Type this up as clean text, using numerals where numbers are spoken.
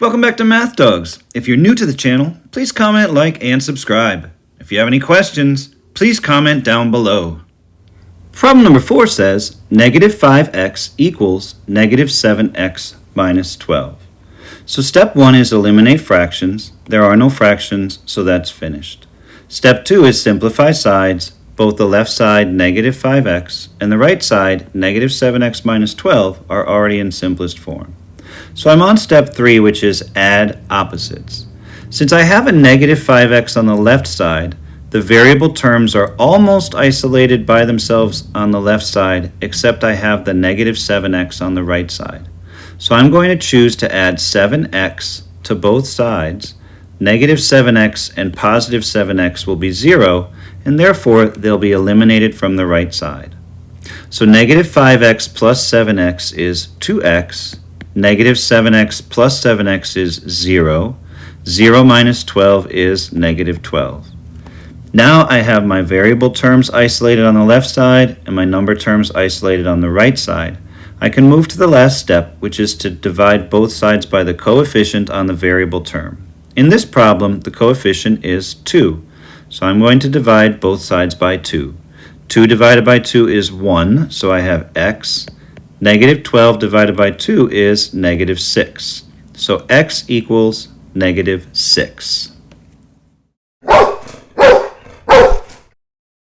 Welcome back to Math Dogs. If you're new to the channel, please comment, like, and subscribe. If you have any questions, please comment down below. Problem number 4 says, negative 5x equals negative 7x minus 12. So step 1 is eliminate fractions. There are no fractions, so that's finished. Step 2 is simplify sides. Both the left side, negative 5x, and the right side, negative 7x minus 12, are already in simplest form. So I'm on step 3, which is add opposites. Since I have a negative 5x on the left side, the variable terms are almost isolated by themselves on the left side, except I have the negative 7x on the right side. So I'm going to choose to add 7x to both sides. Negative 7x and positive 7x will be 0, and therefore they'll be eliminated from the right side. So negative 5x plus 7x is 2x. Negative 7x plus 7x is 0. 0 minus 12 is negative 12. Now I have my variable terms isolated on the left side and my number terms isolated on the right side. I can move to the last step, which is to divide both sides by the coefficient on the variable term. In this problem, the coefficient is 2. So I'm going to divide both sides by 2. 2 divided by 2 is 1, so I have x. Negative 12 divided by 2 is negative 6. So x equals negative 6.